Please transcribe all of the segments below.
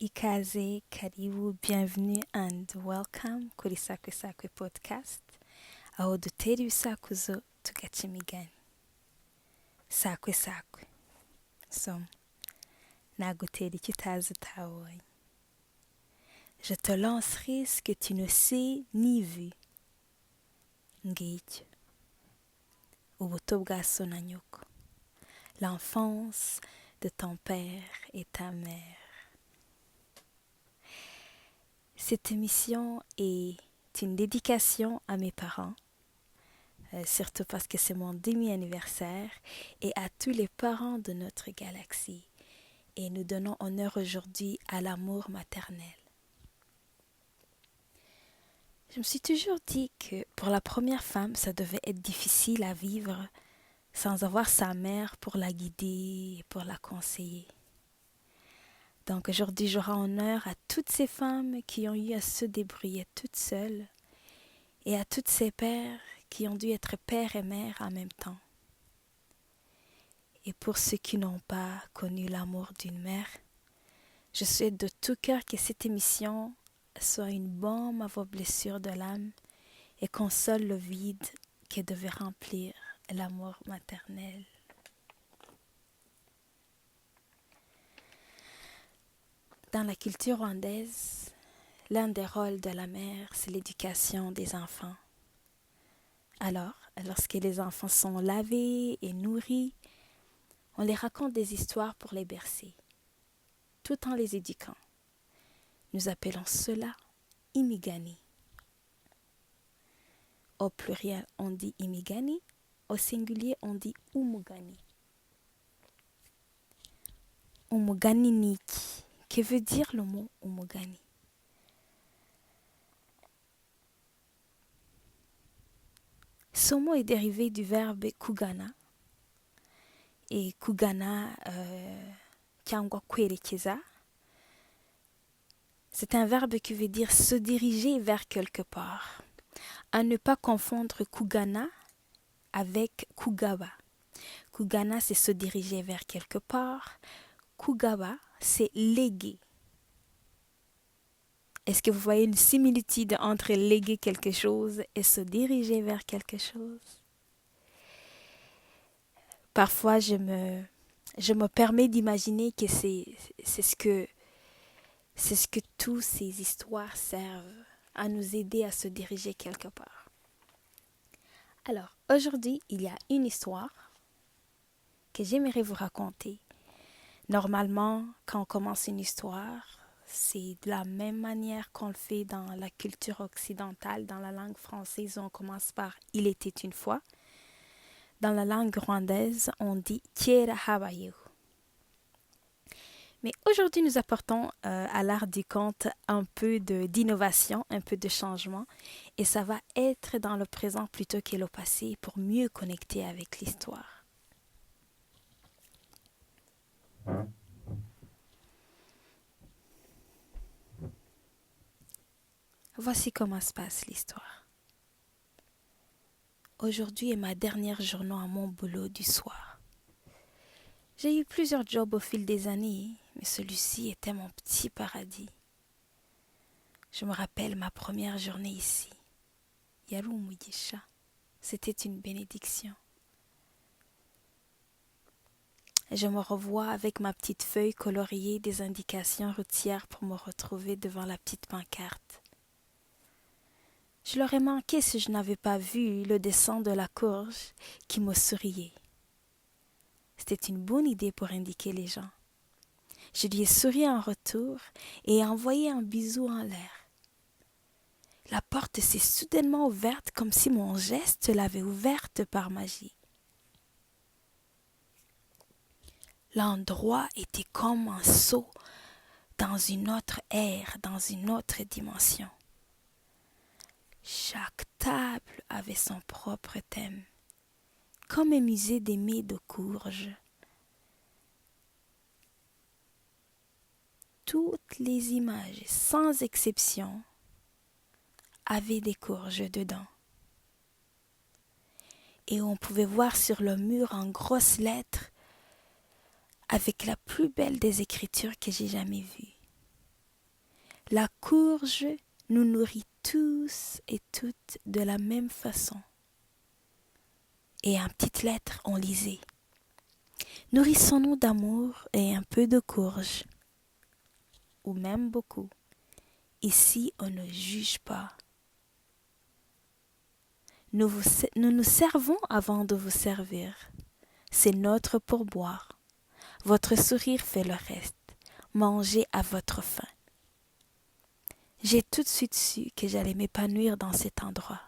ikaze, karibu, bienvenue and welcome kuri Sakwe Sakwe podcast, aho dutera ibisakuzo tugaca imigani. Sakwe Sakwe. So, nagutera icyo utazi utabonye. Je te lancerai ce que tu ne sais ni vu. Ngicyo. Ubuto bwa so na nyoko. L'enfance de ton père et ta mère. Cette émission est une dédication à mes parents, surtout parce que c'est mon demi-anniversaire, et à tous les parents de notre galaxie. Et nous donnons honneur aujourd'hui à l'amour maternel. Je me suis toujours dit que pour la première femme, ça devait être difficile à vivre sans avoir sa mère pour la guider et pour la conseiller. Donc aujourd'hui, je rends honneur à toutes ces femmes qui ont eu à se débrouiller toutes seules et à toutes ces pères qui ont dû être père et mère en même temps. Et pour ceux qui n'ont pas connu l'amour d'une mère, je souhaite de tout cœur que cette émission soit une baume à vos blessures de l'âme et console le vide que devait remplir l'amour maternel. Dans la culture rwandaise, l'un des rôles de la mère, c'est l'éducation des enfants. Alors, lorsque les enfants sont lavés et nourris, on les raconte des histoires pour les bercer, tout en les éduquant. Nous appelons cela imigani. Au pluriel, on dit imigani, au singulier, on dit umugani. Umugani niki. Que veut dire le mot umugani? Ce mot est dérivé du verbe kugana. Et kugana, cyangwa kwerekeza, c'est un verbe qui veut dire se diriger vers quelque part. À ne pas confondre kugana avec kugaba. Kugana, c'est se diriger vers quelque part. Kugaba, c'est léguer. Est-ce que vous voyez une similitude entre léguer quelque chose et se diriger vers quelque chose? Parfois, je me permets d'imaginer que c'est ce que toutes ces histoires servent à nous aider à se diriger quelque part. Alors, aujourd'hui, il y a une histoire que j'aimerais vous raconter. Normalement, quand on commence une histoire, c'est de la même manière qu'on le fait dans la culture occidentale, dans la langue française, on commence par « Il était une fois ». Dans la langue rwandaise, on dit « Kera habayeho ». Mais aujourd'hui, nous apportons à l'art du conte un peu d'innovation, un peu de changement, et ça va être dans le présent plutôt que le passé pour mieux connecter avec l'histoire. Voici comment se passe l'histoire. Aujourd'hui est ma dernière journée à mon boulot du soir. J'ai eu plusieurs jobs au fil des années, mais celui-ci était mon petit paradis. Je me rappelle ma première journée ici. Yari umugisha. C'était une bénédiction. Je me revois avec ma petite feuille coloriée des indications routières pour me retrouver devant la petite pancarte. Je l'aurais manqué si je n'avais pas vu le dessin de la courge qui me souriait. C'était une bonne idée pour indiquer les gens. Je lui ai souri en retour et envoyé un bisou en l'air. La porte s'est soudainement ouverte comme si mon geste l'avait ouverte par magie. L'endroit était comme un saut dans une autre ère, dans une autre dimension. Chaque table avait son propre thème, comme un musée des mets de courges. Toutes les images, sans exception, avaient des courges dedans. Et on pouvait voir sur le mur en grosses lettres, avec la plus belle des écritures que j'ai jamais vues. La courge nous nourrit tous et toutes de la même façon. Et en petites lettres, on lisait: nourrissons-nous d'amour et un peu de courge, ou même beaucoup. Ici, on ne juge pas. Nous servons avant de vous servir. C'est notre pourboire. Votre sourire fait le reste. Mangez à votre faim. J'ai tout de suite su que j'allais m'épanouir dans cet endroit.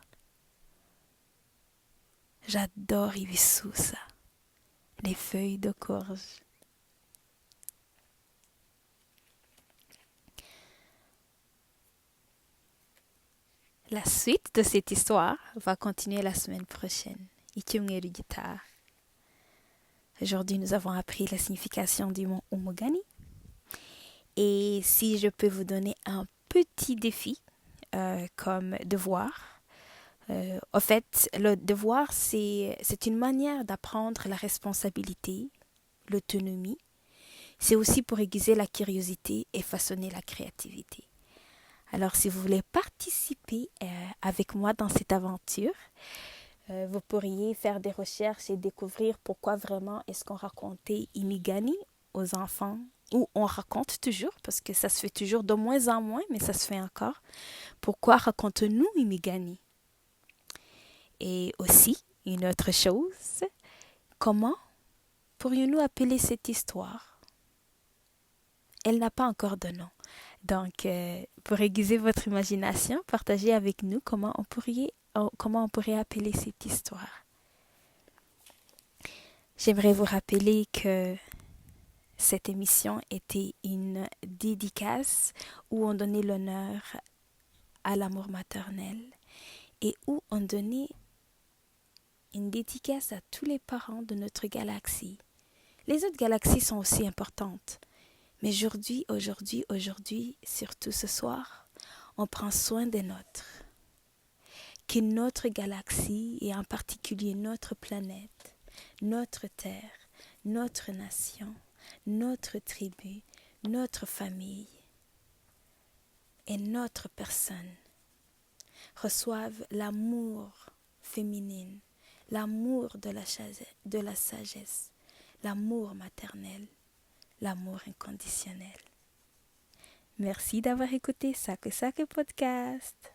J'adore Ibisusa, les feuilles de courge. La suite de cette histoire va continuer la semaine prochaine. Ikiungeru guitare. Aujourd'hui, nous avons appris la signification du mot Umugani. Et si je peux vous donner un petit défi comme devoir, en fait, le devoir, c'est une manière d'apprendre la responsabilité, l'autonomie. C'est aussi pour aiguiser la curiosité et façonner la créativité. Alors, si vous voulez participer avec moi dans cette aventure, vous pourriez faire des recherches et découvrir pourquoi vraiment est-ce qu'on racontait Imigani aux enfants, ou on raconte toujours, parce que ça se fait toujours de moins en moins, mais ça se fait encore. Pourquoi raconte-nous Imigani? Et aussi, une autre chose, comment pourrions-nous appeler cette histoire? Elle n'a pas encore de nom. Donc, pour aiguiser votre imagination, partagez avec nous comment on pourrait appeler cette histoire. J'aimerais vous rappeler que cette émission était une dédicace où on donnait l'honneur à l'amour maternel et où on donnait une dédicace à tous les parents de notre galaxie. Les autres galaxies sont aussi importantes. Mais aujourd'hui, surtout ce soir, on prend soin des nôtres. Que notre galaxie, et en particulier notre planète, notre Terre, notre nation, notre tribu, notre famille et notre personne reçoivent l'amour féminin, l'amour de la sagesse, l'amour maternel, l'amour inconditionnel. Merci d'avoir écouté Sake Sake Podcast.